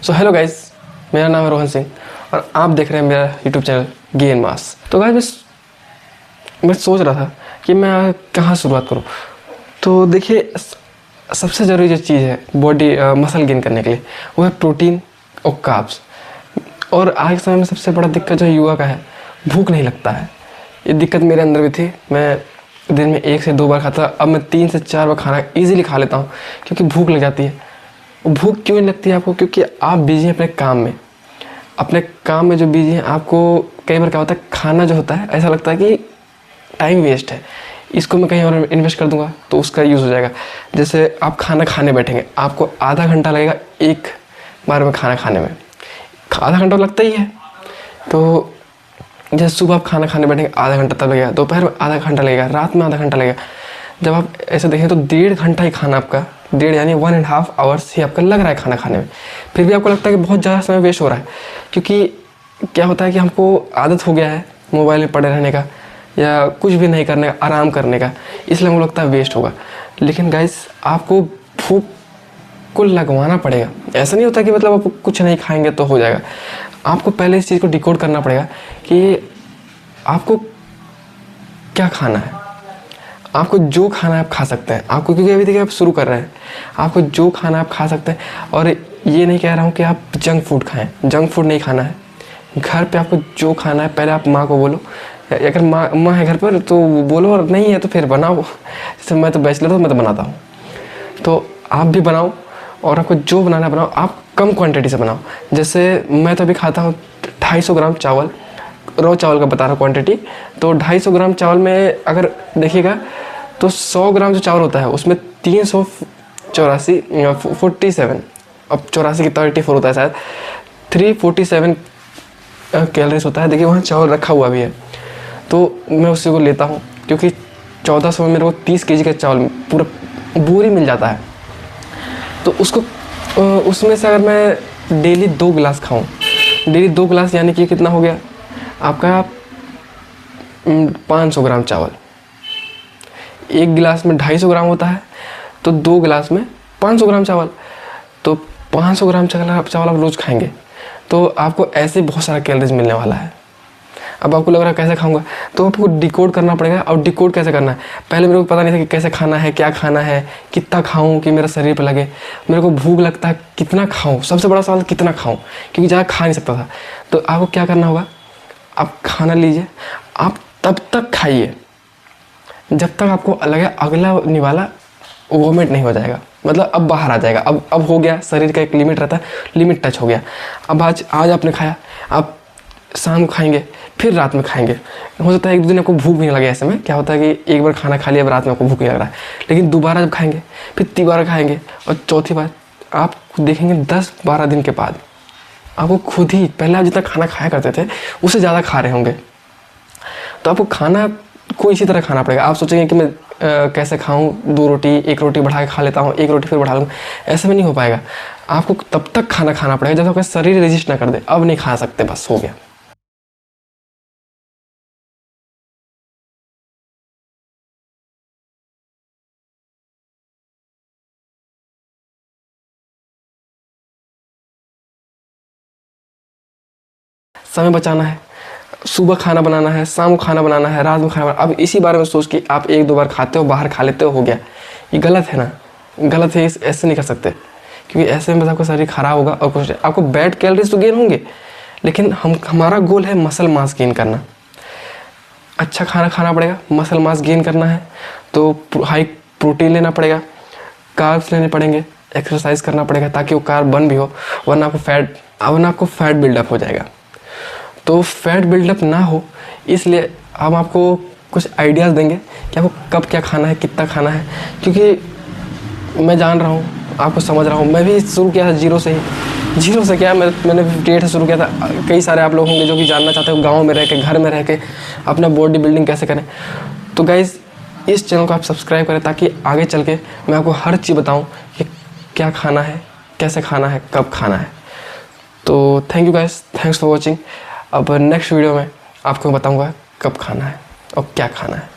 So hello guys, मेरा नाम है रोहन सिंह और आप देख रहे हैं मेरा यूट्यूब चैनल गेन मास। तो गाइस मैं सोच रहा था कि मैं कहाँ शुरुआत करूँ। तो देखिए, सबसे ज़रूरी जो चीज़ है बॉडी मसल गेन करने के लिए वो है प्रोटीन और कार्ब्स। और आज के समय में सबसे बड़ा दिक्कत जो युवा का है, भूख नहीं लगता है। ये दिक्कत मेरे अंदर भी थी। मैं दिन में 1 से 2 बार खाता, अब मैं 3 से 4 बार खाना ईजिली खा लेता हूँ क्योंकि भूख लग जाती है। भूख क्यों नहीं लगती है आपको? क्योंकि आप बिजी हैं अपने काम में। अपने काम में जो बिजी हैं, आपको कई बार क्या होता है, खाना जो होता है ऐसा लगता है कि टाइम वेस्ट है, इसको मैं कहीं और इन्वेस्ट कर दूंगा तो उसका यूज़ हो जाएगा। जैसे आप खाना खाने बैठेंगे, आपको आधा घंटा लगेगा एक बार में खाना खाने में, आधा घंटा लगता ही है। तो जैसे सुबह आप खाना खाने बैठेंगे आधा घंटा तब लगेगा, दोपहर में आधा घंटा लगेगा, रात में आधा घंटा लगेगा। जब आप ऐसे देखें तो 1.5 घंटा ही खाना आपका, 1.5 यानी 1.5 आवर्स ही आपका लग रहा है खाना खाने में। फिर भी आपको लगता है कि बहुत ज़्यादा समय वेस्ट हो रहा है, क्योंकि क्या होता है कि हमको आदत हो गया है मोबाइल में पड़े रहने का या कुछ भी नहीं करने का, आराम करने का, इसलिए हमको लगता है वेस्ट होगा। लेकिन गाइस, आपको भूख को लगवाना पड़ेगा। ऐसा नहीं होता कि मतलब आप कुछ नहीं खाएंगे तो हो जाएगा। आपको पहले इस चीज़ को डिकोड करना पड़ेगा कि आपको क्या खाना है। आपको जो खाना है आप खा सकते हैं। आपको, क्योंकि अभी देखिए आप शुरू कर रहे हैं, आपको जो खाना है आप खा सकते हैं। और ये नहीं कह रहा हूँ कि आप जंक फूड खाएं, जंक फूड नहीं खाना है। घर पे आपको जो खाना है, पहले आप माँ को बोलो, अगर माँ है घर पर तो बोलो, और नहीं है तो फिर बनाओ। जैसे मैं तो बैचलर हूँ, मैं तो बनाता हूँ, तो आप भी बनाओ। और आपको जो बनाना बनाओ, आप कम क्वांटिटी से बनाओ। जैसे मैं तो अभी खाता हूँ 250 ग्राम चावल, रॉ चावल का बता रहा हूँ क्वांटिटी। तो 250 ग्राम चावल में अगर देखिएगा तो 100 ग्राम जो चावल होता है उसमें 384 अब 84 की 34 होता है शायद, 347 कैलोरीज होता है। देखिए वहाँ चावल रखा हुआ भी है, तो मैं उसी को लेता हूँ क्योंकि 1400 में मेरे को 30 kg का चावल पूरा बोरी मिल जाता है। तो उसको उसमें से अगर मैं डेली 2 गिलास खाऊं, डेली 2 गिलास यानी कि कितना हो गया आपका 500 ग्राम चावल। 1 गिलास में 250 ग्राम होता है, तो 2 गिलास में 500 ग्राम चावल। तो 500 ग्राम चावल आप रोज़ खाएंगे तो आपको ऐसे बहुत सारा कैलोरीज मिलने वाला है। अब आपको लग रहा है कैसे खाऊंगा, तो आपको डिकोड करना पड़ेगा। और डिकोड कैसे करना है, पहले मेरे को पता नहीं था कि कैसे खाना है, क्या खाना है, कितना खाऊं कि मेरा शरीर पे लगे। मेरे को भूख लगता है, कितना खाऊं, सबसे बड़ा सवाल कितना खाऊं, क्योंकि ज़्यादा खा नहीं सकता था। तो आपको क्या करना होगा, आप खाना लीजिए, आप तब तक खाइए जब तक आपको लगे अगला निवाला वोमिट नहीं हो जाएगा, मतलब अब बाहर आ जाएगा। अब हो गया, शरीर का एक लिमिट रहता है, लिमिट टच हो गया। अब आज आपने खाया, आप शाम को खाएंगे, फिर रात में खाएंगे। हो सकता है 1-2 दिन आपको भूख भी नहीं लगे। ऐसे में क्या होता है कि एक बार खाना खा लिया, अब रात में आपको भूख नहीं लग रहा है, लेकिन दोबारा जब खाएंगे, फिर तीसरा खाएंगे, और चौथी बार आप देखेंगे 10-12 दिन के बाद आपको खुद ही, पहले आप जितना खाना खाया करते थे उससे ज़्यादा खा रहे होंगे। तो आपको खाना को इसी तरह खाना पड़ेगा। आप सोचेंगे कि मैं कैसे खाऊं, 2 रोटी 1 रोटी बढ़ा के खा लेता हूं, 1 रोटी फिर बढ़ा लूँगा, ऐसे में नहीं हो पाएगा। आपको तब तक खाना पड़ेगा जब आपका शरीर रेजिस्ट ना कर दे। अब नहीं खा सकते, बस हो गया। समय बचाना है, सुबह खाना बनाना है, शाम को खाना बनाना है, रात में खाना बनाना। अब इसी बारे में सोच के आप 1-2 बार खाते हो, बाहर खा लेते हो गया। ये गलत है ना, गलत है। ऐसे नहीं कर सकते, क्योंकि ऐसे में बस आपका शरीर खराब होगा और कुछ आपको बैड कैलोरीज तो गेन होंगे, लेकिन हमारा गोल है मसल मास गेन करना। अच्छा खाना खाना पड़ेगा, मसल मास गेन करना है तो हाई प्रोटीन लेना पड़ेगा, कार्ब्स लेने पड़ेंगे, एक्सरसाइज करना पड़ेगा ताकि वो कार्ब बर्न भी हो, वरना आपको फैट बिल्डअप हो जाएगा। तो फैट बिल्डअप ना हो, इसलिए हम आपको कुछ आइडियाज़ देंगे कि आपको कब क्या खाना है, कितना खाना है। क्योंकि मैं जान रहा हूँ, आपको समझ रहा हूँ, मैं भी शुरू किया था जीरो से क्या, मैंने 58 से शुरू किया था। कई सारे आप लोग होंगे जो कि जानना चाहते हो गाँव में रह के, घर में रह के अपना बॉडी बिल्डिंग कैसे करें। तो गाइज़, इस चैनल को आप सब्सक्राइब करें ताकि आगे चल के मैं आपको हर चीज़ बताऊँ कि क्या खाना है, कैसे खाना है, कब खाना है। तो thank you guys, thanks for watching. अब नेक्स्ट वीडियो में आपको बताऊंगा कब खाना है और क्या खाना है।